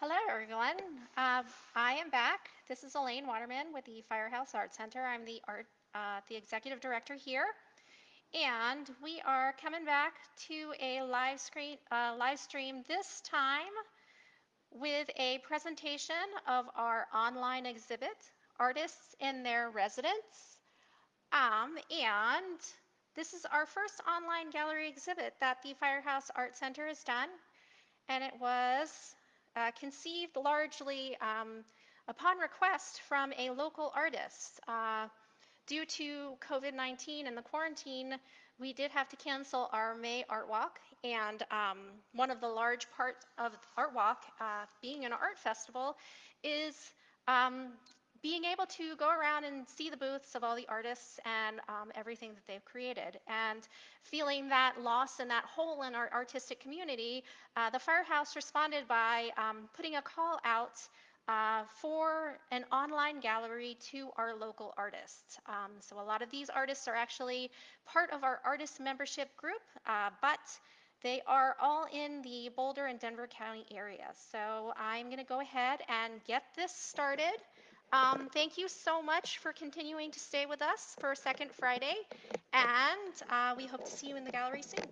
Hello, everyone. I am back. This is Elaine Waterman with the Firehouse Art Center. I'm the executive director here, and we are coming back to a live stream this time with a presentation of our online exhibit, Artists in Their Residence. And this is our first online gallery exhibit that the Firehouse Art Center has done, and it was conceived largely upon request from a local artist. Due to COVID-19 and the quarantine, we did have to cancel our May Art Walk, and one of the large parts of Art Walk, being an art festival, is being able to go around and see the booths of all the artists and everything that they've created. And feeling that loss and that hole in our artistic community, the Firehouse responded by putting a call out for an online gallery to our local artists. So a lot of these artists are actually part of our artist membership group, but they are all in the Boulder and Denver County area. So I'm going to go ahead and get this started. Thank you so much for continuing to stay with us for Second Friday, and we hope to see you in the gallery soon.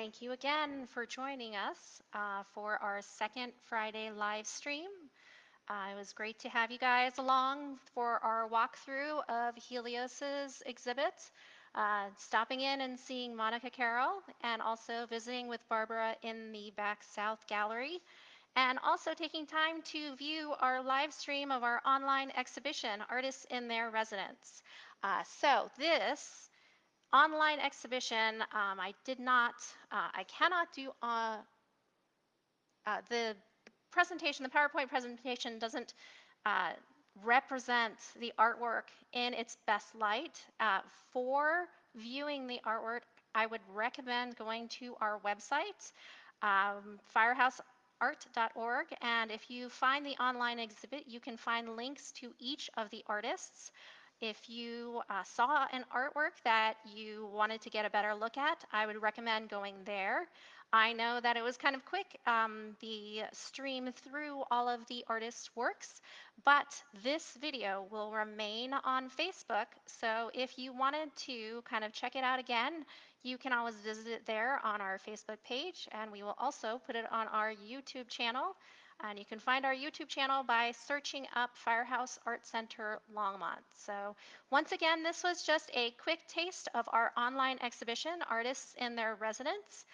Thank you again for joining us for our second Friday live stream. It was great to have you guys along for our walkthrough of Helios's exhibit, stopping in and seeing Monica Carroll, and also visiting with Barbara in the back south gallery, and also taking time to view our live stream of our online exhibition, Artists in Their Residence. So this online exhibition, I cannot do the presentation, the PowerPoint presentation doesn't uh, represent the artwork in its best light. For viewing the artwork, I would recommend going to our website, firehouseart.org, and if you find the online exhibit, you can find links to each of the artists. If you saw an artwork that you wanted to get a better look at, I would recommend going there. I know that it was kind of quick, the stream through all of the artists' works, but this video will remain on Facebook. So if you wanted to kind of check it out again, you can always visit it there on our Facebook page, and we will also put it on our YouTube channel. And you can find our YouTube channel by searching up Firehouse Art Center Longmont. So once again, this was just a quick taste of our online exhibition, Artists in Their Residence.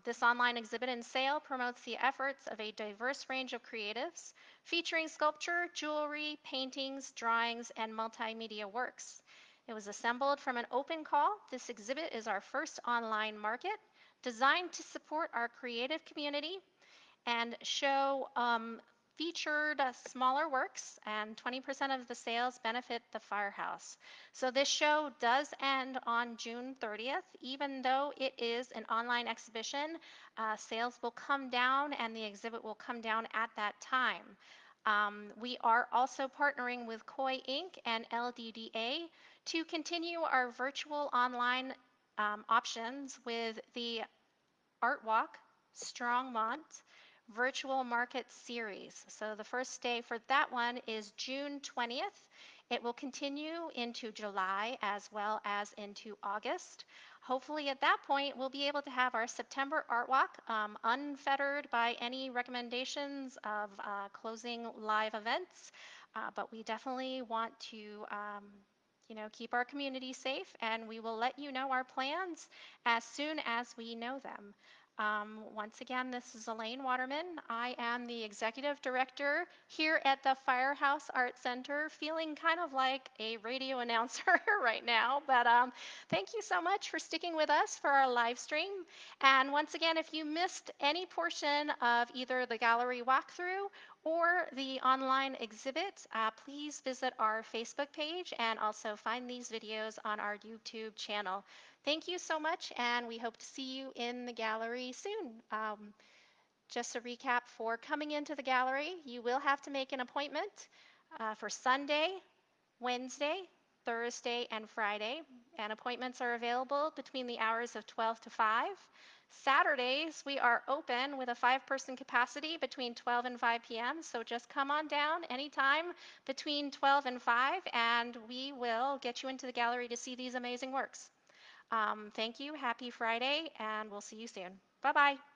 This online exhibit and sale promotes the efforts of a diverse range of creatives, featuring sculpture, jewelry, paintings, drawings, and multimedia works. It was assembled from an open call. This exhibit is our first online market, designed to support our creative community and show featured smaller works, and 20% of the sales benefit the Firehouse. So this show does end on June 30th. Even though it is an online exhibition, sales will come down and the exhibit will come down at that time. We are also partnering with Koi Inc. and LDDA to continue our virtual online options with the Art Walk Strongmont Virtual Market Series. So the first day for that one is June 20th. It will continue into July as well as into August. Hopefully at that point, we'll be able to have our September Art Walk unfettered by any recommendations of closing live events. But we definitely want to keep our community safe, and we will let you know our plans as soon as we know them. Once again, this is Elaine Waterman. I am the executive director here at the Firehouse Art Center, feeling kind of like a radio announcer right now. But thank you so much for sticking with us for our live stream. And once again, if you missed any portion of either the gallery walkthrough or the online exhibit, please visit our Facebook page and also find these videos on our YouTube channel. Thank you so much, and we hope to see you in the gallery soon. Just a recap for coming into the gallery, you will have to make an appointment for Sunday, Wednesday, Thursday, and Friday, and appointments are available between the hours of 12 to 5. Saturdays, we are open with a 5-person capacity between 12 and 5 p.m., so just come on down anytime between 12 and 5, and we will get you into the gallery to see these amazing works. Thank you, happy Friday, and we'll see you soon. Bye-bye.